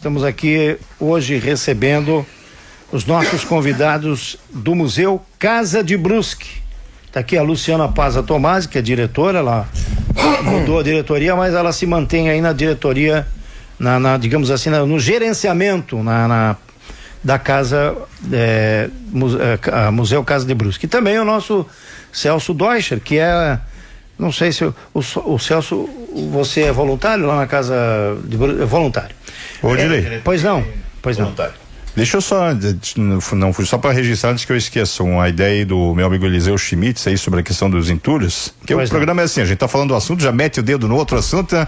Estamos aqui hoje recebendo os nossos convidados do Museu Casa de Brusque. Está aqui a Luciana Paza Tomasi, que é diretora, ela mudou a diretoria, mas ela se mantém aí na diretoria, digamos assim, no gerenciamento da casa, Museu Casa de Brusque. E também o nosso Celso Deutscher, que é, não sei se o Celso, você é voluntário lá na casa de Brusque? É voluntário. Pois não. Voluntário. Deixa eu só para registrar antes que eu esqueça uma ideia aí do meu amigo Eliseu Schmitz aí sobre a questão dos entulhos, que o programa é assim, a gente tá falando do assunto, já mete o dedo no outro assunto, né?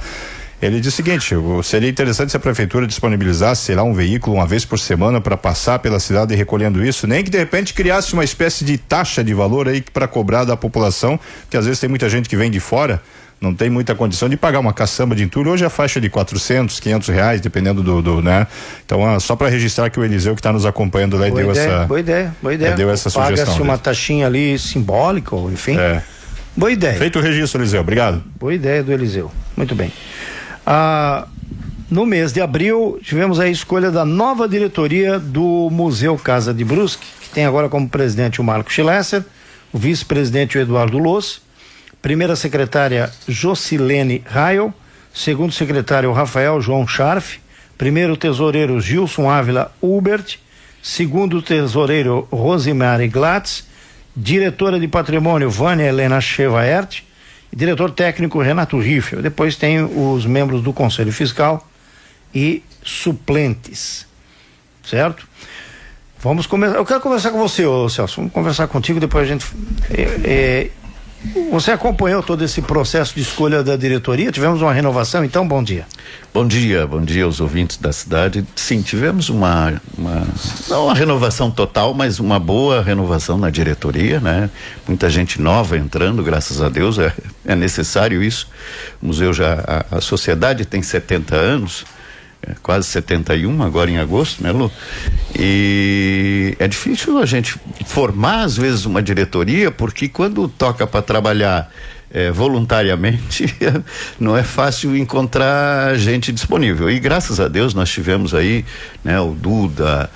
Ele diz o seguinte: seria interessante se a prefeitura disponibilizasse, sei lá, um veículo uma vez por semana para passar pela cidade e recolhendo isso, nem que de repente criasse uma espécie de taxa de valor aí para cobrar da população, que às vezes tem muita gente que vem de fora, não tem muita condição de pagar uma caçamba de entulho. Hoje a faixa de R$400, R$500, dependendo né? Então, só para registrar que o Eliseu que está nos acompanhando lá deu essa... Boa ideia. Deu essa sugestão. Paga-se uma taxinha ali simbólica, enfim. Boa ideia. Feito o registro, Eliseu, obrigado. Boa ideia do Eliseu, muito bem. No mês de abril, tivemos a escolha da nova diretoria do Museu Casa de Brusque, que tem agora como presidente o Marco Schlesser, o vice-presidente o Eduardo Loss, primeira secretária Jocilene Raio, segundo secretário Rafael João Scharf, primeiro tesoureiro Gilson Ávila Hubert, segundo tesoureiro Rosemary Glatz, diretora de patrimônio Vânia Helena Chevaert, e diretor técnico Renato Riffel. Depois tem os membros do Conselho Fiscal e suplentes, certo? Vamos começar. Eu quero conversar com você, Celso. Vamos conversar contigo, depois a gente... Você acompanhou todo esse processo de escolha da diretoria? Tivemos uma renovação, então, bom dia. Bom dia aos ouvintes da cidade. Sim, tivemos não uma renovação total, mas uma boa renovação na diretoria, né? Muita gente nova entrando, graças a Deus, é necessário isso. O museu a sociedade tem 70 anos, quase 71 agora em agosto, né, Lu? E é difícil a gente formar às vezes uma diretoria, porque quando toca para trabalhar voluntariamente não é fácil encontrar gente disponível, e graças a Deus nós tivemos aí, né, o Duda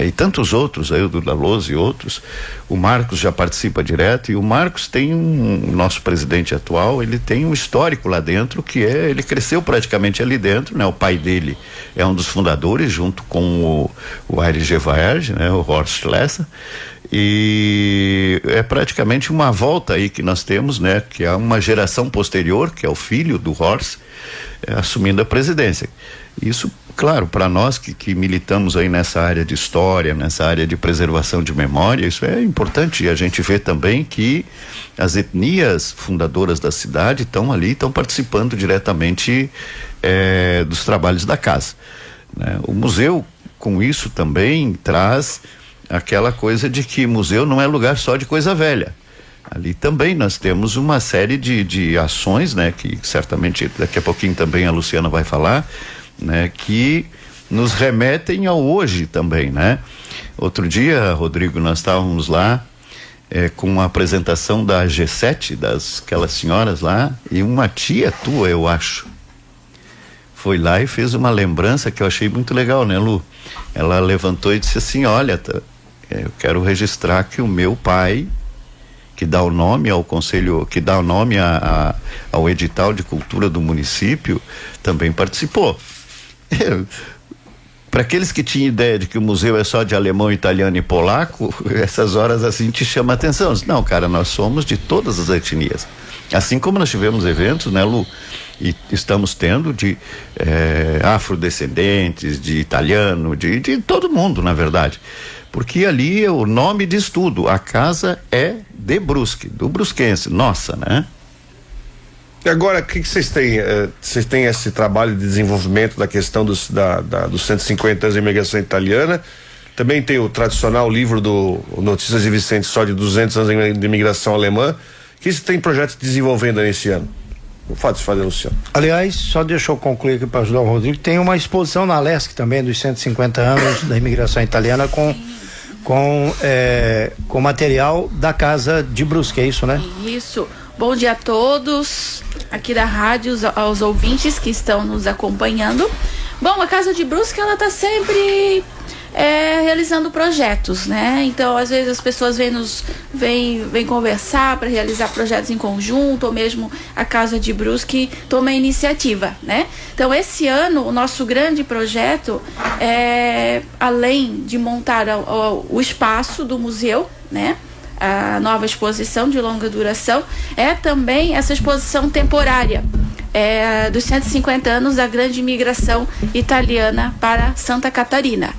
e tantos outros aí, o Duda Loz e outros. O Marcos já participa direto, e o Marcos tem nosso presidente atual, ele tem um histórico lá dentro, ele cresceu praticamente ali dentro, né? O pai dele é um dos fundadores, junto com o Aires Gevaerd, né? O Horst Schlesser. E é praticamente uma volta aí que nós temos, né? Que é uma geração posterior, que é o filho do Horst, assumindo a presidência. Isso, claro, para nós que militamos aí nessa área de história, nessa área de preservação de memória, isso é importante. E a gente vê também que as etnias fundadoras da cidade estão ali, estão participando diretamente dos trabalhos da casa, né? O museu, com isso, também traz aquela coisa de que museu não é lugar só de coisa velha. Ali também nós temos uma série de ações, né, que certamente daqui a pouquinho também a Luciana vai falar, né, que nos remetem ao hoje também, né? Outro dia, Rodrigo, nós estávamos lá com a apresentação da G7, aquelas senhoras lá, e uma tia tua, eu acho, foi lá e fez uma lembrança que eu achei muito legal, né, Lu? Ela levantou e disse assim: olha, eu quero registrar que o meu pai, que dá o nome ao conselho, que dá o nome ao edital de cultura do município, também participou. Para aqueles que tinham ideia de que o museu é só de alemão, italiano e polaco, essas horas assim te chama a atenção. Não, cara, nós somos de todas as etnias. Assim como nós tivemos eventos, né, Lu? E estamos tendo de afrodescendentes, de italiano, de todo mundo, na verdade. Porque ali o nome diz tudo. A casa é de Brusque, do brusquense, nossa, né? E agora, o que vocês têm? Vocês têm esse trabalho de desenvolvimento da questão dos 150 anos da imigração italiana. Também tem o tradicional livro do Notícias de Vicente, só de 200 anos de imigração alemã. O que vocês têm projetos desenvolvendo nesse ano? O fato de fazer, Luciano. Aliás, só deixa eu concluir aqui para ajudar o Rodrigo. Tem uma exposição na Lesc também dos 150 anos da imigração italiana com material da Casa de Brusque, é isso, né? Isso. Bom dia a todos aqui da rádio, aos ouvintes que estão nos acompanhando. Bom, a Casa de Brusque, ela está sempre realizando projetos, né? Então, às vezes as pessoas vêm conversar para realizar projetos em conjunto, ou mesmo a Casa de Brusque toma a iniciativa, né? Então, esse ano, o nosso grande projeto além de montar o espaço do museu, né? A nova exposição de longa duração, também essa exposição temporária dos 150 anos da grande imigração italiana para Santa Catarina.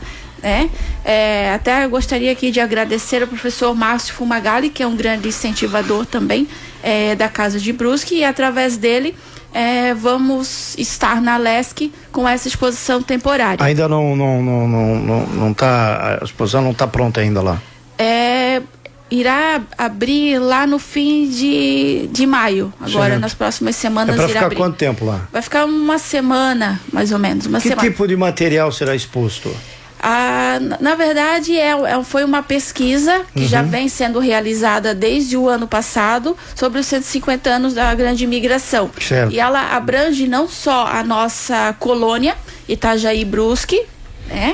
Até gostaria aqui de agradecer ao professor Márcio Fumagalli, que é um grande incentivador também da Casa de Brusque, e através dele vamos estar na Lesc com essa exposição temporária. Ainda não tá, a exposição não está pronta ainda lá? Irá abrir lá no fim de maio, agora, certo. Nas próximas semanas irá abrir. Vai ficar quanto tempo lá? Vai ficar uma semana, mais ou menos, uma semana. Que tipo de material será exposto? Na verdade, foi uma pesquisa que já vem sendo realizada desde o ano passado sobre os 150 anos da grande imigração. Certo. E ela abrange não só a nossa colônia, Itajaí Brusque,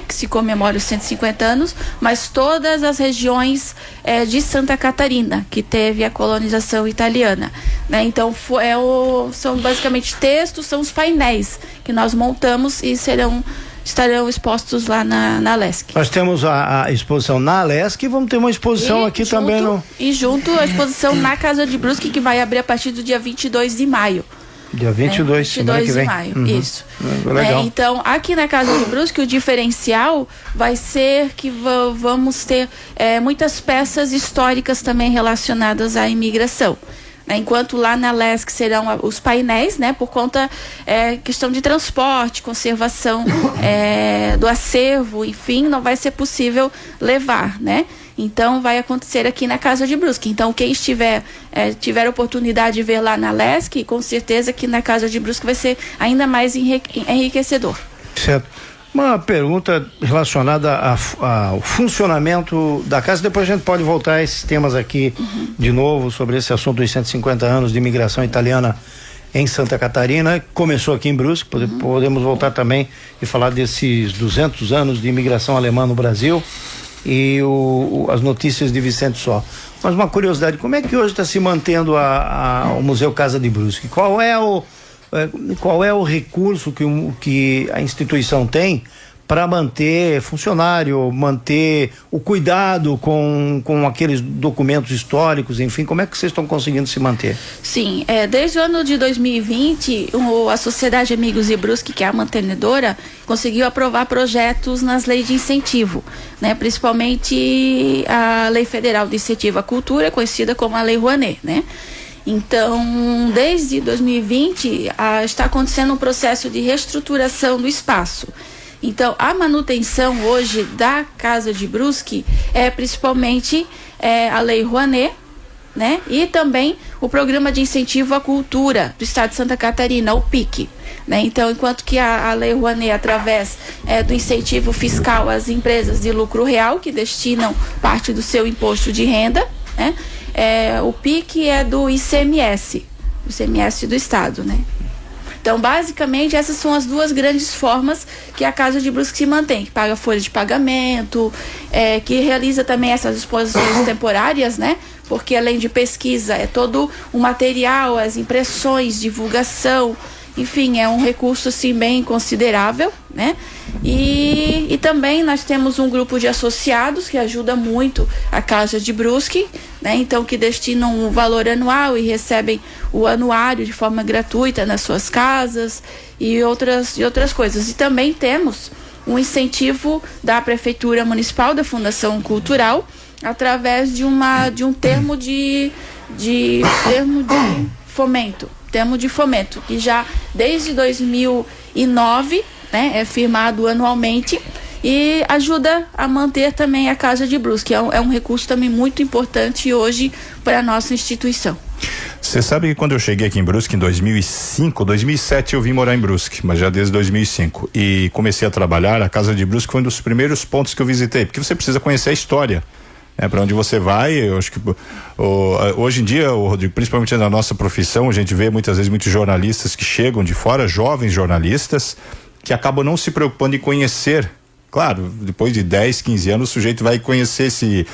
que se comemora os 150 anos, mas todas as regiões de Santa Catarina, que teve a colonização italiana, né? Então são basicamente textos, são os painéis que nós montamos e estarão expostos lá na Lesc. Nós temos a exposição na Lesc e vamos ter uma exposição aqui também no... E junto a exposição na Casa de Brusque, que vai abrir a partir do dia 22 de maio. Dia 22, semana que vem. De maio, isso. Legal. Então, aqui na Casa de Brusque, o diferencial vai ser que vamos ter muitas peças históricas também relacionadas à imigração. Enquanto lá na Lesc serão os painéis, né, por conta questão de transporte, conservação do acervo, enfim, não vai ser possível levar, né? Então vai acontecer aqui na Casa de Brusque. Então quem tiver oportunidade de ver lá na Lesc, com certeza que na Casa de Brusque vai ser ainda mais enriquecedor. Certo. Uma pergunta relacionada ao funcionamento da casa, depois a gente pode voltar a esses temas aqui de novo, sobre esse assunto dos 150 anos de imigração italiana em Santa Catarina. Começou aqui em Brusque, podemos voltar também e falar desses 200 anos de imigração alemã no Brasil e as notícias de Vicente Só. Mas uma curiosidade, como é que hoje está se mantendo o Museu Casa de Brusque? Qual é o recurso que a instituição tem para manter funcionário, manter o cuidado com aqueles documentos históricos, enfim, como é que vocês estão conseguindo se manter? Sim, desde o ano de 2020, a Sociedade Amigos de Brusque, que é a mantenedora, conseguiu aprovar projetos nas leis de incentivo, né? Principalmente a Lei Federal de Incentivo à Cultura, conhecida como a Lei Rouanet, né? Então, desde 2020, está acontecendo um processo de reestruturação do espaço. Então, a manutenção hoje da Casa de Brusque é principalmente a Lei Rouanet, né? E também o Programa de Incentivo à Cultura do Estado de Santa Catarina, o PIC. Né? Então, enquanto que a Lei Rouanet, através do incentivo fiscal às empresas de lucro real, que destinam parte do seu imposto de renda, né? O PIC é do ICMS, o ICMS do Estado, né? Então, basicamente, essas são as duas grandes formas que a Casa de Brusque se mantém, que paga folha de pagamento, que realiza também essas exposições temporárias, né? Porque além de pesquisa, é todo o material, as impressões, divulgação, enfim, é um recurso assim bem considerável, né? E também nós temos um grupo de associados que ajuda muito a Casa de Brusque, né? Então, que destinam um valor anual e recebem o anuário de forma gratuita nas suas casas e outras coisas. E também temos um incentivo da Prefeitura Municipal, da Fundação Cultural, através de um termo de fomento, que já desde 2009, né, é firmado anualmente e ajuda a manter também a Casa de Brusque. É um recurso também muito importante hoje para a nossa instituição. Você sabe que quando eu cheguei aqui em Brusque em 2007 eu vim morar em Brusque, mas já desde 2005, e comecei a trabalhar. A Casa de Brusque foi um dos primeiros pontos que eu visitei, porque você precisa conhecer a história. Para onde você vai. Eu acho que hoje em dia, Rodrigo, principalmente na nossa profissão, a gente vê muitas vezes muitos jornalistas que chegam de fora, jovens jornalistas, que acabam não se preocupando em conhecer. Claro, depois de 10, 15 anos o sujeito vai conhecer, se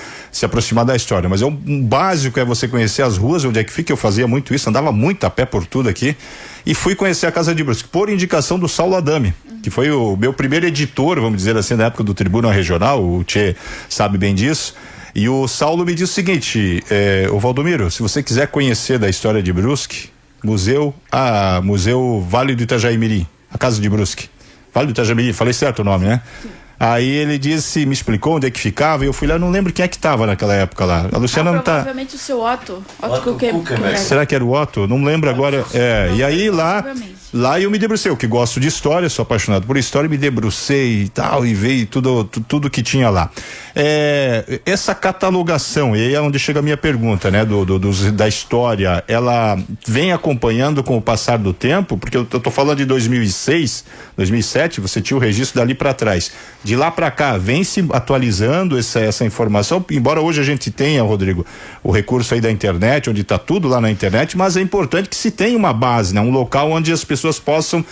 aproximar da história, mas um básico é você conhecer as ruas, onde é que fica. Eu fazia muito isso, andava muito a pé por tudo aqui e fui conhecer a Casa de Brusque por indicação do Saulo Adame, que foi o meu primeiro editor, vamos dizer assim, na época do Tribuna Regional. O Tchê sabe bem disso. E o Saulo me disse o seguinte: ô Valdomiro, se você quiser conhecer da história de Brusque, Museu Vale do Itajaí-Mirim, a Casa de Brusque, Vale do Itajaí-Mirim, falei certo o nome, né? Aí ele disse, me explicou onde é que ficava, e eu fui lá, não lembro quem é que estava naquela época lá. A Luciana não tá. Provavelmente o seu Otto Kuchenberg. Será que era o Otto? Não lembro agora. E aí lá eu me debrucei, eu que gosto de história, sou apaixonado por história, me debrucei e tal, e veio tudo que tinha lá. Essa catalogação, e aí é onde chega a minha pergunta, né, da história, ela vem acompanhando com o passar do tempo, porque eu tô falando de 2006, 2007, você tinha o registro dali para trás. De lá para cá, vem se atualizando essa informação, embora hoje a gente tenha, Rodrigo, o recurso aí da internet, onde está tudo lá na internet, mas é importante que se tenha uma base, né? Um local onde as pessoas possam,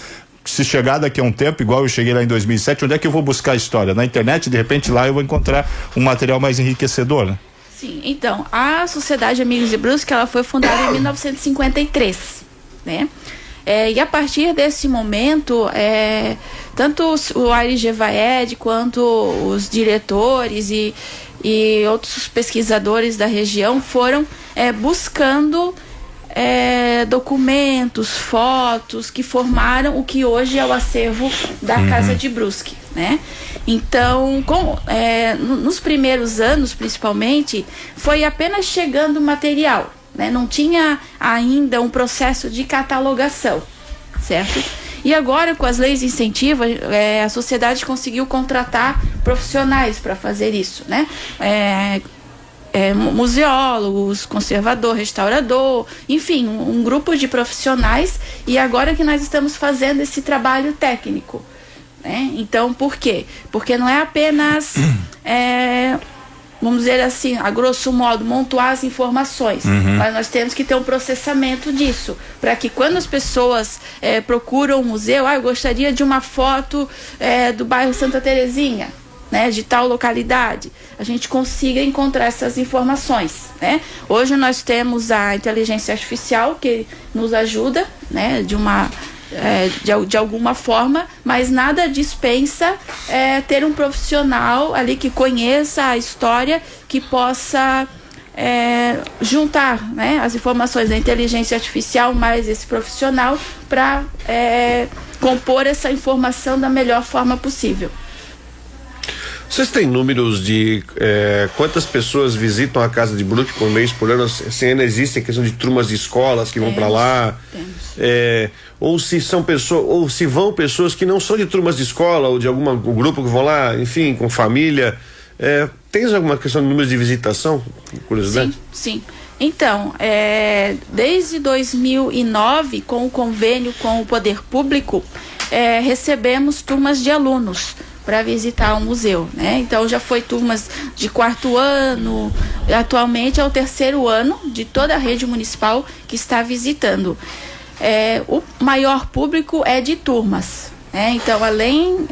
se chegar daqui a um tempo, igual eu cheguei lá em 2007, onde é que eu vou buscar a história? Na internet, de repente lá eu vou encontrar um material mais enriquecedor, né? Sim, então, a Sociedade Amigos de Brusque, ela foi fundada em 1953, né? E a partir desse momento, tanto o Ari Gevaed quanto os diretores e outros pesquisadores da região foram buscando documentos, fotos que formaram o que hoje é o acervo da Casa de Brusque, né? Então, nos primeiros anos, principalmente, foi apenas chegando material, né? Não tinha ainda um processo de catalogação, certo? E agora, com as leis de incentivo, a sociedade conseguiu contratar profissionais para fazer isso, né? Museólogos, conservador, restaurador, enfim, um grupo de profissionais, e agora que nós estamos fazendo esse trabalho técnico, né? Então, por quê? Porque não é apenas vamos dizer assim, a grosso modo, montuar as informações, mas nós temos que ter um processamento disso, para que quando as pessoas procuram um museu, eu gostaria de uma foto do bairro Santa Terezinha, né, de tal localidade, a gente consiga encontrar essas informações, né? Hoje nós temos a inteligência artificial que nos ajuda, né, de alguma forma, mas nada dispensa ter um profissional ali que conheça a história, que possa juntar, né, as informações da inteligência artificial mais esse profissional para compor essa informação da melhor forma possível. Vocês têm números de quantas pessoas visitam a Casa de Brusque por mês, por ano? Se ainda existe a questão de turmas de escolas que vão para lá? Ou se são pessoas, ou se vão pessoas que não são de turmas de escola ou de algum grupo que vão lá, enfim, com família. Tens alguma questão de números de visitação? Curiosidade? Sim. Então, desde 2009, com o convênio com o Poder Público, recebemos turmas de alunos para visitar o museu, né? Então já foi turmas de 4º ano, atualmente é o 3º ano de toda a rede municipal que está visitando. O maior público é de turmas, né? Então, além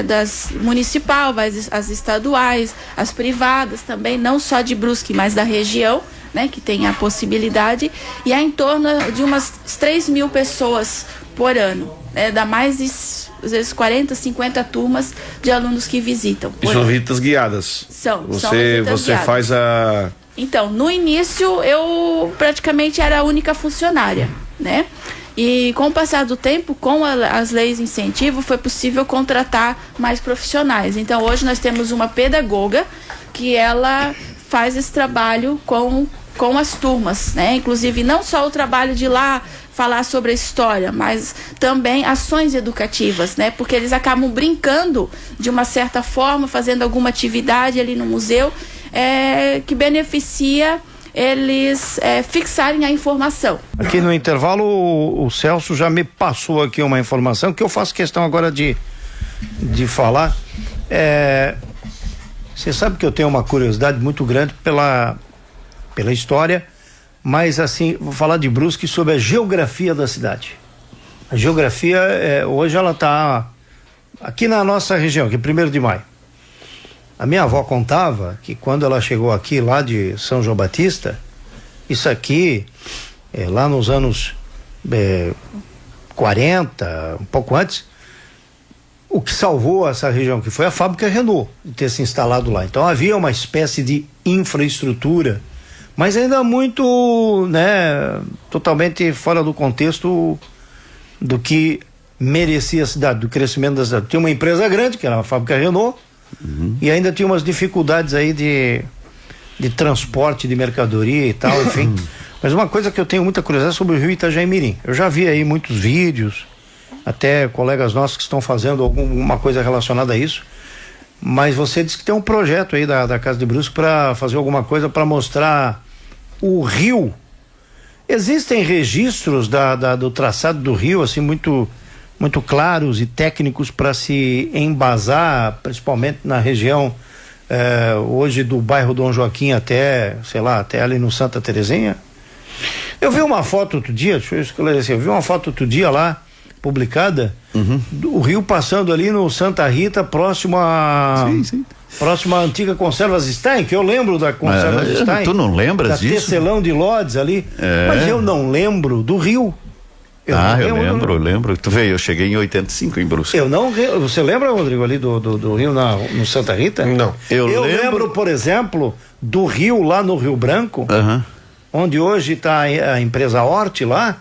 das municipal, as estaduais, as privadas também, não só de Brusque, mas da região, né, que tem a possibilidade, e há em torno de umas 3.000 pessoas por ano, né? Dá mais de às vezes 40, 50 turmas de alunos que visitam. E são visitas guiadas? São Você guiadas. faz a... Então, no início eu praticamente era a única funcionária, né? E com o passar do tempo, com as leis de incentivo, foi possível contratar mais profissionais. Então, hoje nós temos uma pedagoga que ela faz esse trabalho com as turmas, né? Inclusive, não só o trabalho de ir lá falar sobre a história, mas também ações educativas, né? Porque eles acabam brincando de uma certa forma, fazendo alguma atividade ali no museu, que beneficia eles fixarem a informação. Aqui no intervalo, o Celso já me passou aqui uma informação que eu faço questão agora de falar. Você sabe que eu tenho uma curiosidade muito grande pela história, mas assim, vou falar de Brusque sobre a geografia da cidade. A geografia, hoje ela está aqui na nossa região, aqui 1º de maio, a minha avó contava que quando ela chegou aqui lá de São João Batista, isso aqui, lá nos anos 40, um pouco antes, o que salvou essa região que foi a fábrica Renault de ter se instalado lá. Então havia uma espécie de infraestrutura, mas ainda muito, né, totalmente fora do contexto do que merecia a cidade, do crescimento da cidade. Tinha uma empresa grande, que era a fábrica Renault, e ainda tinha umas dificuldades aí de transporte de mercadoria e tal, enfim. Mas uma coisa que eu tenho muita curiosidade sobre o rio Itajaimirim. Eu já vi aí muitos vídeos, até colegas nossos que estão fazendo alguma coisa relacionada a isso, mas você disse que tem um projeto aí da Casa de Brusque para fazer alguma coisa para mostrar o rio. Existem registros do traçado do rio, assim, muito claros e técnicos para se embasar, principalmente na região hoje do bairro Dom Joaquim até, sei lá, até ali no Santa Terezinha? Eu vi uma foto outro dia, deixa eu esclarecer, eu vi uma foto outro dia lá, publicada, do rio passando ali no Santa Rita, próximo à antiga Conservas Stein, que eu lembro da Conservas Stein. Tu não lembras disso? Da Tecelão de Lodz ali, mas eu não lembro do rio. Eu lembro. Tu vê, eu cheguei em 85 em Brusque. Você lembra, Rodrigo, ali do rio no Santa Rita? Não. Eu lembro, por exemplo, do rio lá no Rio Branco, onde hoje está a empresa Hort lá,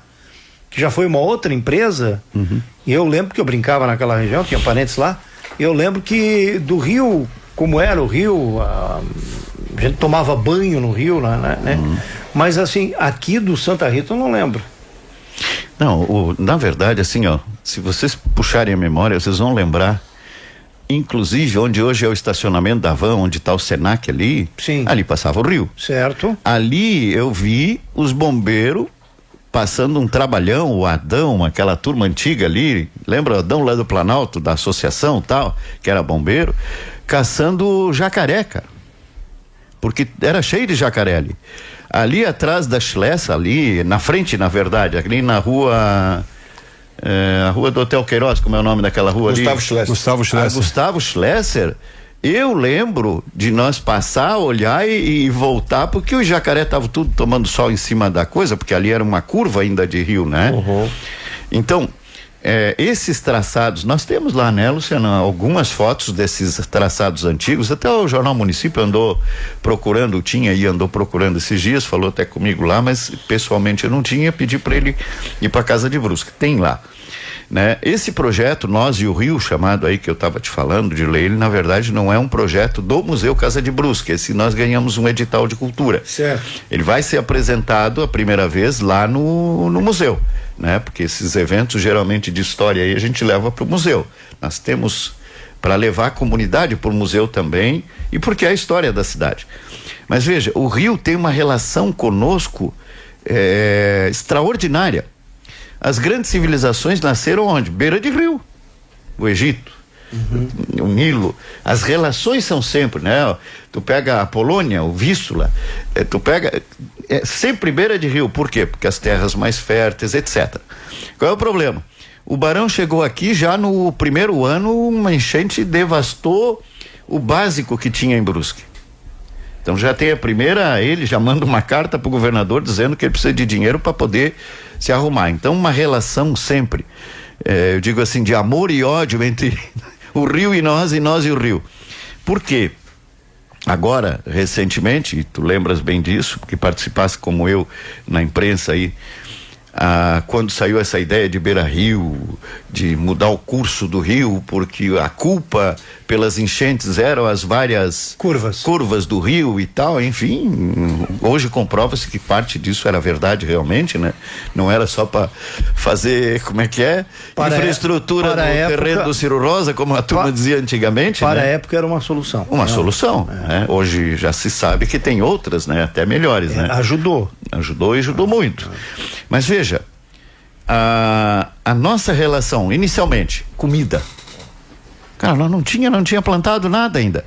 que já foi uma outra empresa, e eu lembro que eu brincava naquela região, tinha parentes lá, eu lembro que do rio, como era o rio, a gente tomava banho no rio lá, né? Mas assim, aqui do Santa Rita eu não lembro. Não, na verdade, assim, ó, se vocês puxarem a memória, vocês vão lembrar, inclusive, onde hoje é o estacionamento da van, onde está o Senac ali, ali passava o rio. Certo. Ali eu vi os bombeiros passando um trabalhão, o Adão, aquela turma antiga ali, lembra o Adão lá do Planalto, da associação tal, que era bombeiro, caçando jacaré, cara. Porque era cheio de jacaré ali. Ali atrás da Schlesser, ali, na frente, na verdade, ali na rua... a rua do Hotel Queiroz, como é o nome daquela rua ali? Gustavo Schlesser. Eu lembro de nós passar, olhar e voltar, porque o jacaré tava tudo tomando sol em cima da coisa, porque ali era uma curva ainda de rio, né? Então, esses traçados, nós temos lá, né, Luciano, algumas fotos desses traçados antigos, até o Jornal Município andou procurando esses dias, falou até comigo lá, mas pessoalmente eu não tinha, pedi para ele ir para Casa de Brusque, tem lá, né? Esse projeto, Nós e o Rio, chamado aí que eu estava te falando de lei, ele na verdade não é um projeto do Museu Casa de Brusque, esse nós ganhamos um edital de cultura. Certo. Ele vai ser apresentado a primeira vez lá no museu, né? Porque esses eventos geralmente de história aí a gente leva para o museu. Nós temos para levar a comunidade para o museu também, e porque é a história da cidade. Mas veja, o Rio tem uma relação conosco extraordinária. As grandes civilizações nasceram onde? Beira de rio. O Egito, o Nilo. As relações são sempre, né? Tu pega a Polônia, o Vístula, tu pega sempre beira de rio. Por quê? Porque as terras mais férteis, etc. Qual é o problema? O Barão chegou aqui já no primeiro ano, uma enchente devastou o básico que tinha em Brusque. Então já tem a primeira, ele já manda uma carta para o governador dizendo que ele precisa de dinheiro para poder se arrumar. Então uma relação sempre, eu digo assim, de amor e ódio entre o rio e nós e o rio. Por quê? Agora, recentemente, tu lembras bem disso, porque participasse como eu na imprensa aí, quando saiu essa ideia de Beira-Rio, de mudar o curso do rio, porque a culpa pelas enchentes eram as várias curvas do rio e tal, enfim, hoje comprova-se que parte disso era verdade realmente, né? Não era só para fazer, infraestrutura no terreno do Ciro Rosa, como a turma dizia antigamente. Para a época era uma solução. Solução, né? Hoje já se sabe que tem outras, né? Até melhores, né? Ajudou e ajudou muito. Mas veja, a nossa relação, inicialmente, comida. Cara, nós não tinha plantado nada ainda.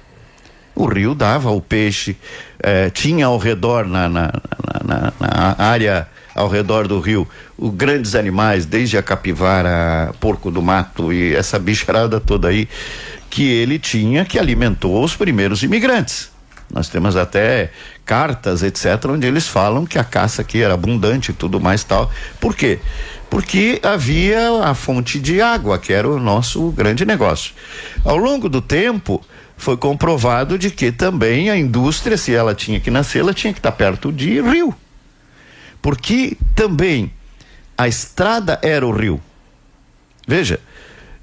O rio dava o peixe, tinha ao redor na área ao redor do rio, os grandes animais, desde a capivara, porco do mato e essa bicharada toda aí, que ele tinha, que alimentou os primeiros imigrantes. Nós temos até cartas, etc., onde eles falam que a caça aqui era abundante e tudo mais tal. Por quê? Porque havia a fonte de água, que era o nosso grande negócio. Ao longo do tempo, foi comprovado de que também a indústria, se ela tinha que nascer, ela tinha que estar perto de rio. Porque também a estrada era o rio. Veja,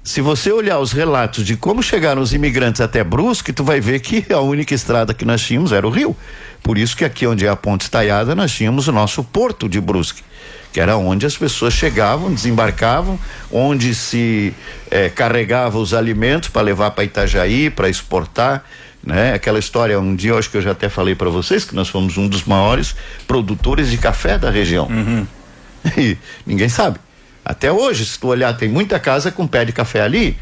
se você olhar os relatos de como chegaram os imigrantes até Brusque, tu vai ver que a única estrada que nós tínhamos era o rio. Por isso que aqui onde é a Ponte Estaiada, nós tínhamos o nosso porto de Brusque, que era onde as pessoas chegavam, desembarcavam, onde se carregava os alimentos para levar para Itajaí, para exportar, né? Aquela história, um dia eu acho que eu já até falei para vocês que nós fomos um dos maiores produtores de café da região. E ninguém sabe. Até hoje, se tu olhar, tem muita casa com pé de café ali.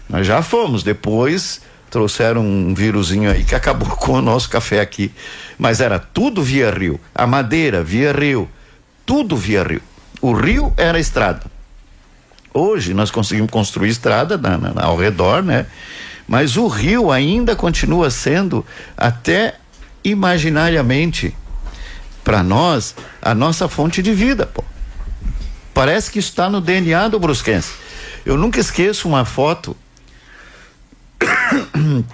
Nós já fomos, depois trouxeram um vírusinho aí que acabou com o nosso café aqui. Mas era tudo via rio. A madeira via rio. Tudo via rio. O rio era a estrada. Hoje nós conseguimos construir estrada ao redor, né? Mas o rio ainda continua sendo, até imaginariamente, para nós, a nossa fonte de vida, pô. Parece que está no DNA do brusquense. Eu nunca esqueço uma foto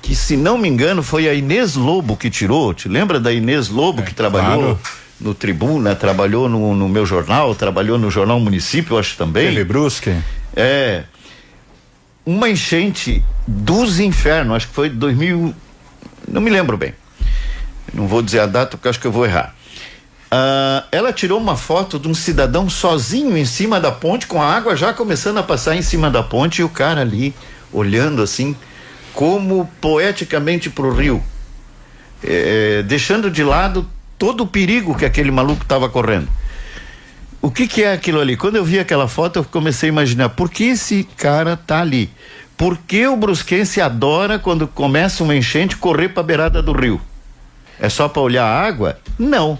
que, se não me engano, foi a Inês Lobo que tirou. Te lembra da Inês Lobo, que trabalhou, claro, no Tribuna, trabalhou no meu jornal, trabalhou no Jornal Município, eu acho também. TV Brusque. Uma enchente dos infernos, acho que foi 2000, não me lembro bem. Não vou dizer a data porque acho que eu vou errar. Ela tirou uma foto de um cidadão sozinho em cima da ponte, com a água já começando a passar em cima da ponte, e o cara ali olhando assim, como poeticamente pro rio, deixando de lado todo o perigo que aquele maluco estava correndo. O que é aquilo ali? Quando eu vi aquela foto, eu comecei a imaginar, por que esse cara tá ali? Por que o brusquense adora, quando começa uma enchente, correr para a beirada do rio? É só para olhar a água? Não.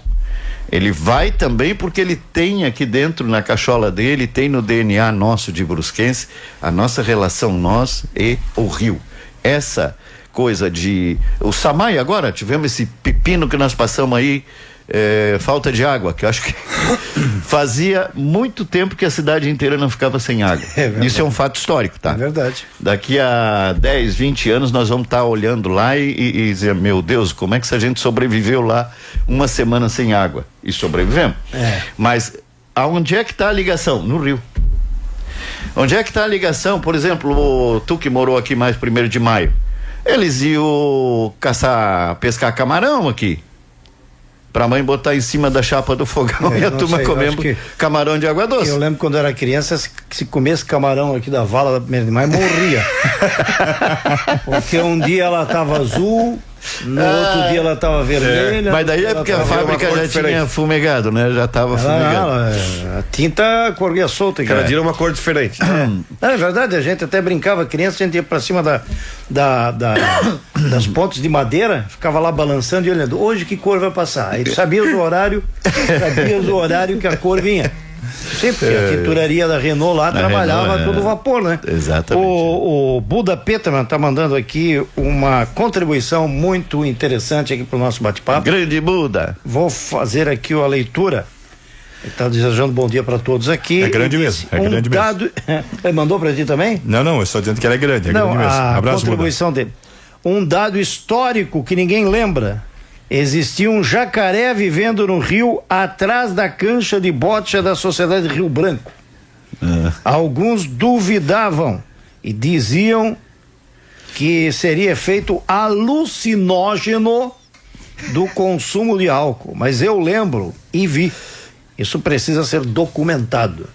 Ele vai também porque ele tem aqui dentro, na cachola dele, tem no DNA nosso de brusquense, a nossa relação nós e o rio. Essa coisa de... O Samay agora, tivemos esse pepino que nós passamos aí, falta de água, que eu acho que fazia muito tempo que a cidade inteira não ficava sem água. Isso é um fato histórico, tá? É verdade. Daqui a 10, 20 anos nós vamos estar olhando lá e dizer, meu Deus, como é que essa gente sobreviveu lá uma semana sem água? E sobrevivemos. Mas aonde é que está a ligação? No rio. Onde é que está a ligação? Por exemplo, tu que morou aqui mais 1º de maio, eles iam pescar camarão aqui, pra mãe botar em cima da chapa do fogão, e a turma comendo camarão de água doce. Eu lembro quando eu era criança, se comesse camarão aqui da vala da 1º de maio, morria. Porque um dia ela tava azul, no outro dia ela tava vermelha. Mas daí é porque a fábrica já tinha fumegado, né? Já tava fumegado. A tinta corria solta. Cada dia era uma cor diferente. É verdade, a gente até brincava, criança, a gente ia pra cima das pontes de madeira, ficava lá balançando e olhando, hoje que cor vai passar? Aí sabias o horário que a cor vinha. Sim, porque a tinturaria da Renault lá trabalhava todo vapor, né? Exatamente. O Buda Peterman tá mandando aqui uma contribuição muito interessante aqui pro nosso bate-papo. Grande Buda. Vou fazer aqui a leitura. Ele tá desejando bom dia para todos aqui. É grande mesmo, grande mesmo. Ele mandou para ti também? Não, eu estou dizendo que ela é grande, grande mesmo. Abraço, contribuição Buda. dele. Um dado histórico que ninguém lembra. Existia um jacaré vivendo no rio atrás da cancha de bocha da Sociedade Rio Branco. Alguns duvidavam e diziam que seria efeito alucinógeno do consumo de álcool, mas eu lembro e vi. Isso precisa ser documentado.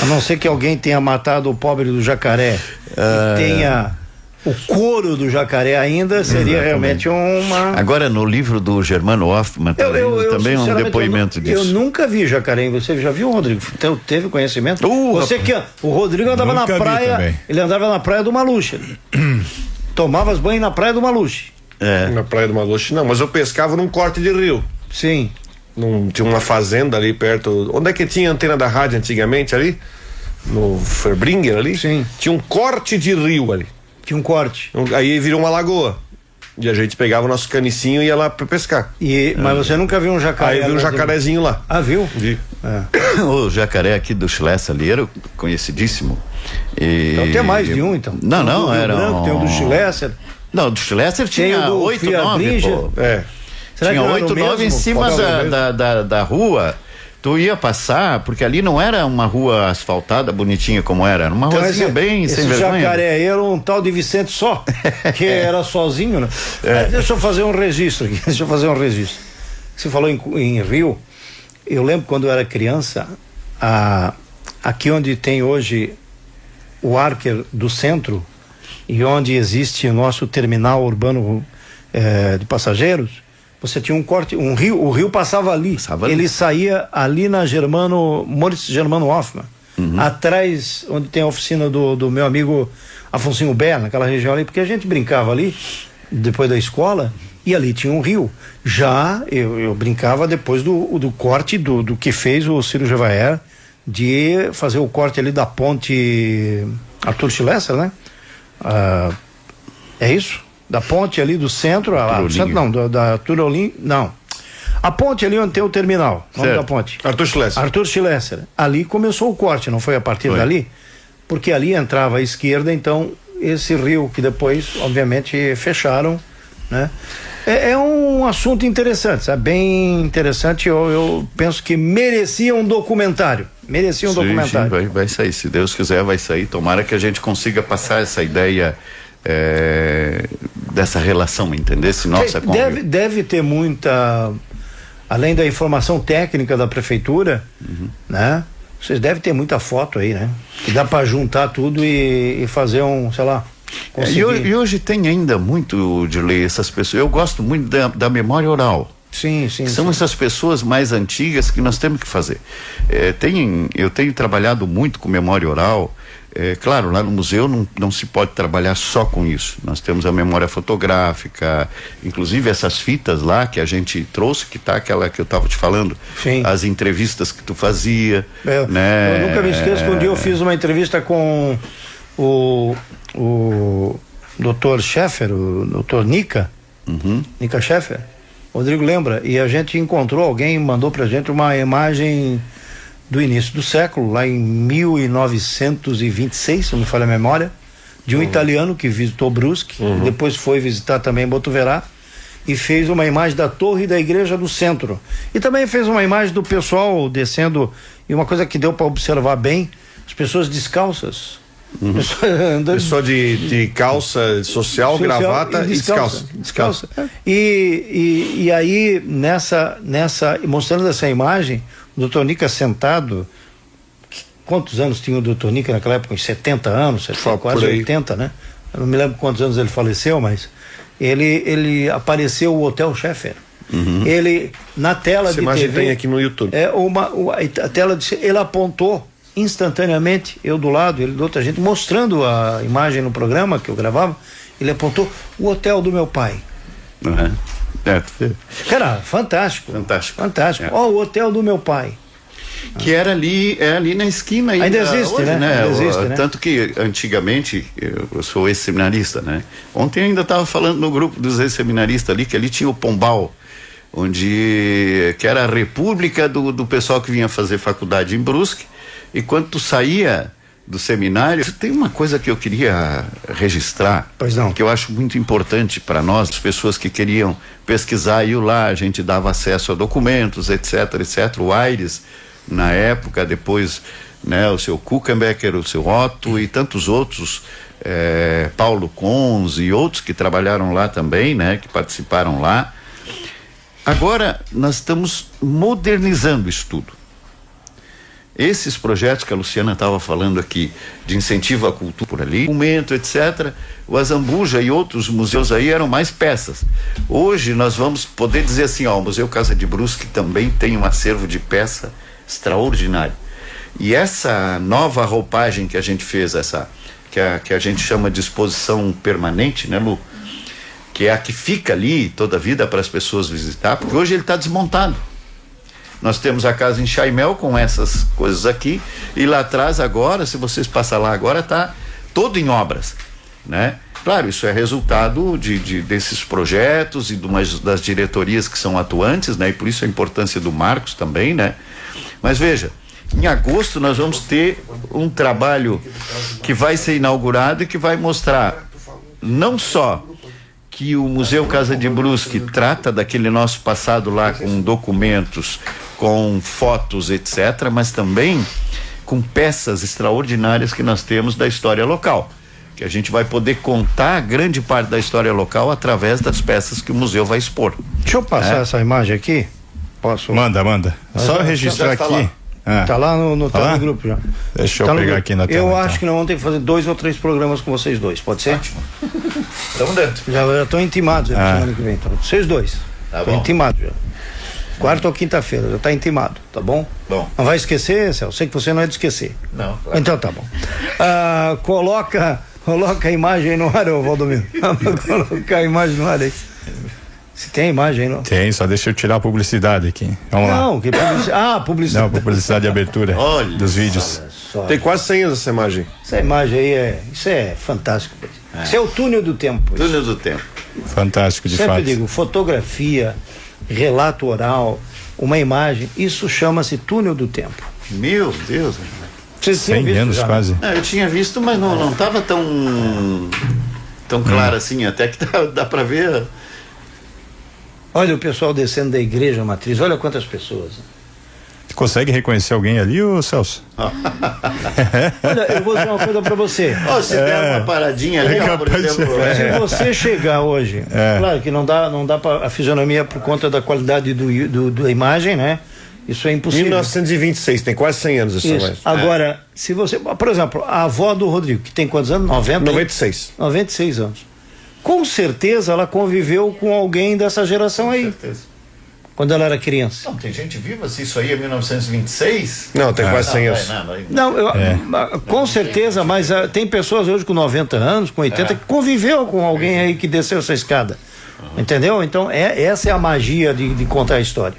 A não ser que alguém tenha matado o pobre do jacaré e tenha o couro do jacaré ainda, seria realmente uma... Agora, no livro do Germano Hoffmann, também um depoimento disso. Eu nunca vi jacaré. Você já viu, Rodrigo? Então, teve conhecimento? O Rodrigo andava na praia, ele andava na praia do Maluche. Tomava as banhos na praia do Maluche. Na praia do Maluche não, mas eu pescava num corte de rio. Sim. tinha uma fazenda ali perto. Onde é que tinha a antena da rádio antigamente ali? No Ferbringer ali? Sim. Tinha um corte de rio ali. Tinha um corte. Aí virou uma lagoa. E a gente pegava o nosso canicinho e ia lá pra pescar. Mas você nunca viu um jacaré? Aí eu vi um jacarezinho lá. Ah, viu? Vi. O jacaré aqui do Schlesser ali era conhecidíssimo. Então tem mais de um, então. Não, tem era branco, tem o do Schlesser. Não, do Schlesser tinha 8, 9, pô. Será Tinha que não 8, era o 9 em mesmo? cima da rua. Tu ia passar, porque ali não era uma rua asfaltada, bonitinha como era uma então ruazinha bem sem vergonha. Esse jacaré aí era um tal de Vicente Só, que era sozinho, né? Deixa eu fazer um registro aqui, Você falou em rio, eu lembro quando eu era criança, aqui onde tem hoje o Arker do centro, e onde existe o nosso terminal urbano de passageiros, você tinha um corte, o rio passava ali. Ele saía ali na Moritz Germano Hoffmann, atrás onde tem a oficina do meu amigo Afonso Bé, naquela região ali, porque a gente brincava ali depois da escola e ali tinha um rio. Já eu brincava depois do corte do que fez o Ciro Gevaer, de fazer o corte ali da ponte Arthur Schlesser, né? É isso? Da ponte ali do centro, da Arthur Olim, não. A ponte ali onde tem o terminal, nome da ponte. Arthur Schlesser. Ali começou o corte, não foi a partir dali? Porque ali entrava à esquerda, então, esse rio que depois, obviamente, fecharam, né? É um assunto interessante, sabe? Bem interessante, eu penso que merecia um documentário. Sim, vai sair, se Deus quiser vai sair, tomara que a gente consiga passar essa ideia dessa relação, entender? Deve ter muita, além da informação técnica da prefeitura, né? Vocês devem ter muita foto aí, né? Que dá para juntar tudo e fazer sei lá. E hoje tem ainda muito de ler essas pessoas. Eu gosto muito da memória oral. Sim. São essas pessoas mais antigas que nós temos que fazer. Eu tenho trabalhado muito com memória oral. Claro, lá no museu não se pode trabalhar só com isso. Nós temos a memória fotográfica, inclusive essas fitas lá que a gente trouxe, que tá aquela que eu estava te falando. Sim. As entrevistas que tu fazia. Eu nunca me esqueço que um dia eu fiz uma entrevista com o Dr. Scheffer, o Dr. Nica Scheffer. Rodrigo lembra? E a gente encontrou, alguém mandou pra gente uma imagem do início do século, lá em 1926, se não me falha a memória, de um italiano que visitou Brusque, e depois foi visitar também Botuverá, e fez uma imagem da torre da igreja do centro. E também fez uma imagem do pessoal descendo, e uma coisa que deu para observar bem, as pessoas descalças. Pessoa de calça social, gravata e descalça. E aí, mostrando essa imagem, o doutor Nica sentado, quantos anos tinha o doutor Nica naquela época? Uns 70 anos, quase 80, né? Eu não me lembro quantos anos ele faleceu, mas ele apareceu o Hotel Scheffer. Ele, na tela essa de imagem TV, tem aqui no YouTube. A tela ele apontou instantaneamente, eu do lado, ele do outro, a gente mostrando a imagem no programa que eu gravava, ele apontou o hotel do meu pai. Cara, fantástico. O hotel do meu pai. Que era ali na esquina ainda existe, hoje, né? Existe, né? Tanto que antigamente, eu sou ex-seminarista, né? Ontem ainda estava falando no grupo dos ex-seminaristas ali, que ali tinha o Pombal, que era a república do pessoal que vinha fazer faculdade em Brusque. E quando tu saía do seminário, tem uma coisa que eu queria registrar, que eu acho muito importante para nós, as pessoas que queriam pesquisar, iam lá, a gente dava acesso a documentos, etc. O Aires, na época, depois, né, o seu Kuchenbecker, o seu Otto e tantos outros, Paulo Cons e outros que trabalharam lá também, né, que participaram lá. Agora, nós estamos modernizando isso tudo. Esses projetos que a Luciana estava falando aqui, de incentivo à cultura por ali, documento, etc., o Azambuja e outros museus aí eram mais peças. Hoje nós vamos poder dizer assim, o Museu Casa de Brusque também tem um acervo de peça extraordinário. E essa nova roupagem que a gente fez, que a gente chama de exposição permanente, né, Lu? Que é a que fica ali toda a vida para as pessoas visitar, porque hoje ele está desmontado. Nós temos a casa em Chaimel com essas coisas aqui, e lá atrás agora, se vocês passarem lá agora, tá todo em obras, né? Claro, isso é resultado desses projetos e das diretorias que são atuantes, né? E por isso a importância do Marcos também, né? Mas veja, em agosto nós vamos ter um trabalho que vai ser inaugurado e que vai mostrar não só que o Museu Casa de Brusque trata daquele nosso passado lá com documentos, com fotos, etc., mas também com peças extraordinárias que nós temos da história local, que a gente vai poder contar grande parte da história local através das peças que o museu vai expor. Deixa eu passar essa imagem aqui. Posso? Manda. Só registrar tá aqui. Tá lá no grupo já. Deixa eu pegar aqui na tela. Eu acho que nós vamos ter que fazer 2 ou 3 programas com vocês dois, pode ser? Ótimo. Estamos dentro. Já estão intimados semana que vem, então. Vocês dois. Tá Estão bom. intimados já. Quarta ou quinta-feira, já está intimado, tá bom? Bom. Não vai esquecer, Celso? Sei que você não é de esquecer. Não, claro. Então tá bom. Coloca a imagem aí no ar, ô Valdomiro. Coloca a imagem no ar aí. Se tem a imagem aí, não? Tem, só deixa eu tirar a publicidade aqui. Vamos lá. Não, que publicidade. Publicidade. Não, publicidade de abertura. Olha dos vídeos. Só. Tem quase 100 anos essa imagem. Essa imagem aí isso é fantástico. Isso é o túnel do tempo. Isso. Túnel do tempo. Fantástico, de Sempre fato. digo, fotografia, relato oral, uma imagem, isso chama-se túnel do tempo. Meu Deus. Vocês tinham 100 visto anos já, né? quase. Eu tinha visto, mas não estava tão claro assim, até que dá para ver. Olha o pessoal descendo da igreja matriz, olha quantas pessoas. Consegue reconhecer alguém ali, ô Celso? Olha, eu vou dizer uma coisa pra você. Se der uma paradinha ali, ó, por capaz de- exemplo. Se você chegar hoje, claro que não dá pra, a fisionomia por conta da qualidade da imagem, né? Isso é impossível. 1926, tem quase 100 anos essa Isso. imagem. Agora, se você, por exemplo, a avó do Rodrigo, que tem quantos anos? 96. 96 anos. Com certeza ela conviveu com alguém dessa geração aí, Certeza. quando ela era criança. Não, tem gente viva, se isso aí é 1926. Não, tem quase 100 anos. Não, com certeza, mas tem pessoas hoje com 90 anos, com 80, que conviveu com alguém aí que desceu essa escada. Entendeu? Então, essa é a magia de contar a história.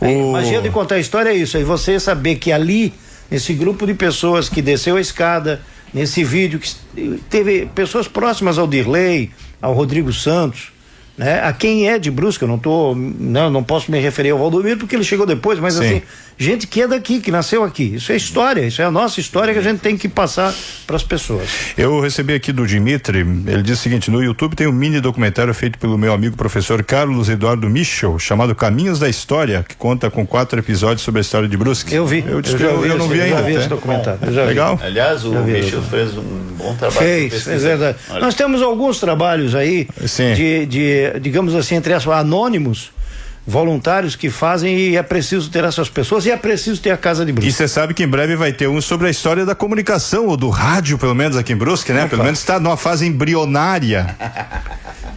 A magia de contar a história é isso, é você saber que ali, nesse grupo de pessoas que desceu a escada, nesse vídeo, que teve pessoas próximas ao Dirley, ao Rodrigo Santos, né? A quem é de Brusque, eu não posso me referir ao Valdomiro porque ele chegou depois, mas Sim. assim, gente que é daqui, que nasceu aqui, isso é história, isso é a nossa história que a gente tem que passar para as pessoas. Eu recebi aqui do Dimitri, ele diz o seguinte: no YouTube tem um mini documentário feito pelo meu amigo professor Carlos Eduardo Michel, chamado Caminhos da História, que conta com 4 episódios sobre a história de Brusque. Eu vi, eu não vi ainda. já vi esse documentário. Eu já vi. Legal. Aliás, o Michel fez um bom trabalho. Fez, é verdade. Olha. Nós temos alguns trabalhos aí Sim. de digamos assim, entre aspas, anônimos, voluntários que fazem, e é preciso ter essas pessoas e é preciso ter a Casa de E Brusque. você sabe que em breve vai ter um sobre a história da comunicação, ou do rádio, pelo menos aqui em Brusque, né? Pelo menos está numa fase embrionária.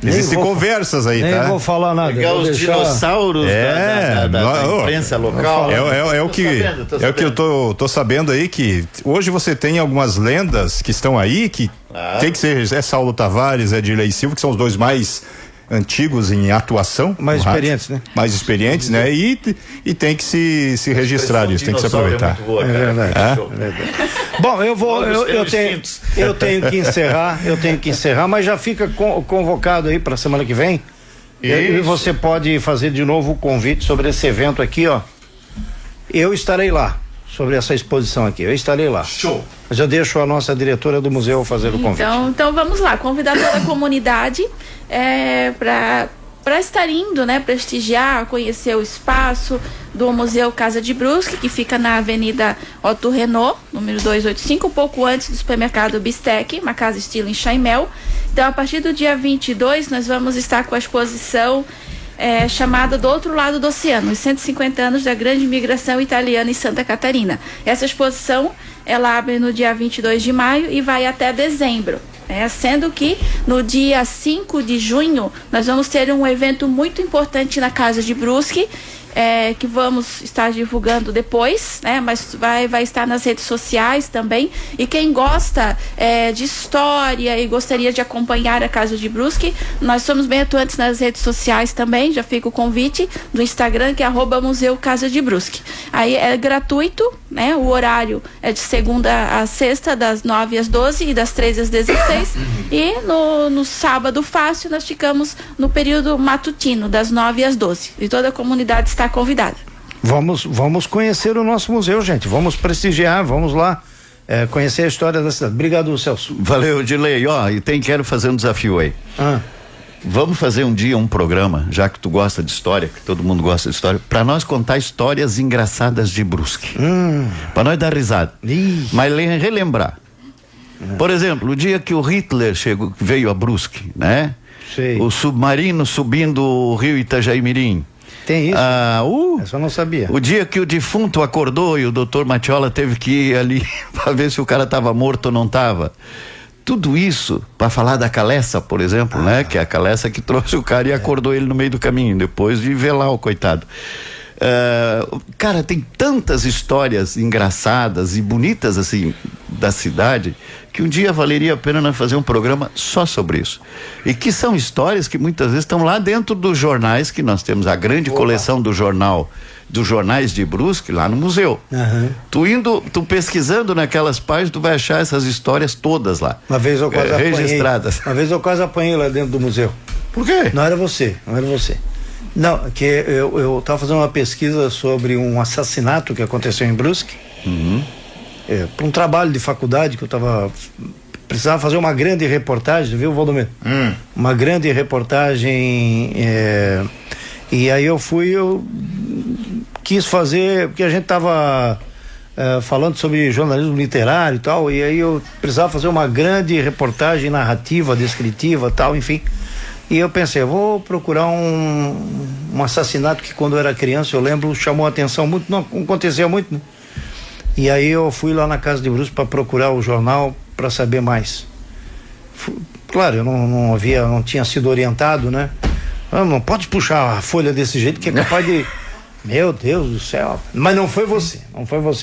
Existem conversas aí, Nem tá? vou falar nada. Pegar vou os deixar- dinossauros da imprensa local. É o que eu tô sabendo aí, que hoje você tem algumas lendas que estão aí, que tem que ser, é Saulo Tavares, é Dirley Silva, que são os dois mais antigos em atuação. Mais no rádio. experientes, né? Mais experientes, né? E tem que se registrar isso, tem que se aproveitar. É verdade. Bom, eu tenho que encerrar, mas já fica convocado aí para semana que vem. E você pode fazer de novo o convite sobre esse evento aqui, ó. Eu estarei lá, sobre essa exposição aqui, eu estarei lá. Show. Mas eu deixo a nossa diretora do museu fazer o convite. Então vamos lá, convidar toda a comunidade para estar indo, né, prestigiar, conhecer o espaço do Museu Casa de Brusque, que fica na Avenida Otto Renault, número 285, um pouco antes do supermercado Bistec, uma casa estilo em Chaimel. Então, a partir do dia 22, nós vamos estar com a exposição chamada Do Outro Lado do Oceano, os 150 anos da grande imigração italiana em Santa Catarina. Essa exposição, ela abre no dia 22 de maio e vai até dezembro. Sendo que no dia 5 de junho nós vamos ter um evento muito importante na Casa de Brusque, que vamos estar divulgando depois, né? Mas vai estar nas redes sociais também. E quem gosta de história e gostaria de acompanhar a Casa de Brusque, nós somos bem atuantes nas redes sociais também. Já fica o convite do Instagram, que é @Museu Casa de Brusque. Aí é gratuito, né? O horário é de segunda a sexta, das 9 às 12 e das 13 às 16. E no sábado fácil nós ficamos no período matutino, das 9 às 12. E toda a comunidade está convidada. Vamos conhecer o nosso museu, gente. Vamos prestigiar, vamos lá conhecer a história da cidade. Obrigado, Celso. Valeu, Dilei. Quero fazer um desafio aí. Vamos fazer um dia um programa, já que tu gosta de história, que todo mundo gosta de história, para nós contar histórias engraçadas de Brusque. Para nós dar risada. Mas relembrar. Por exemplo, o dia que o Hitler veio a Brusque, né? Sei. O submarino subindo o rio Itajaí-Mirim. Tem isso? Essa eu não sabia. O dia que o defunto acordou e o doutor Matiola teve que ir ali para ver se o cara estava morto ou não estava. Tudo isso para falar da Caleça, por exemplo, né? Que é a Caleça que trouxe o cara e acordou ele no meio do caminho, depois de velar o coitado. Cara, tem tantas histórias engraçadas e bonitas assim da cidade que um dia valeria a pena nós fazer um programa só sobre isso. E que são histórias que muitas vezes estão lá dentro dos jornais, que nós temos a grande coleção dos jornais de Brusque lá no museu. Tu pesquisando naquelas páginas, tu vai achar essas histórias todas lá. Uma vez eu quase registradas. Uma vez eu quase apanhei lá dentro do museu. Por quê? Não era você. Não, que eu estava fazendo uma pesquisa sobre um assassinato que aconteceu em Brusque. Para um trabalho de faculdade que eu precisava fazer uma grande reportagem, viu, Valdomiro? Uma grande reportagem, e aí eu quis fazer, porque a gente estava falando sobre jornalismo literário e tal, e aí eu precisava fazer uma grande reportagem narrativa, descritiva, tal, enfim. E eu pensei, eu vou procurar um assassinato que quando eu era criança, eu lembro, chamou a atenção muito, não acontecia muito, né? E aí eu fui lá na Casa de Brusque para procurar o jornal para saber mais. Claro, eu não tinha sido orientado, né? Não pode puxar a folha desse jeito que é capaz de... Meu Deus do céu. Mas não foi você,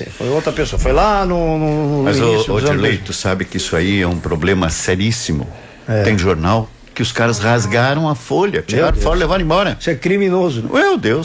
foi outra pessoa. Foi lá no Mas início dos anos Dirley, tu sabe que isso aí é um problema seríssimo. Tem jornal que os caras rasgaram a folha, tiraram fora e levaram embora. Isso é criminoso, né? Meu Deus.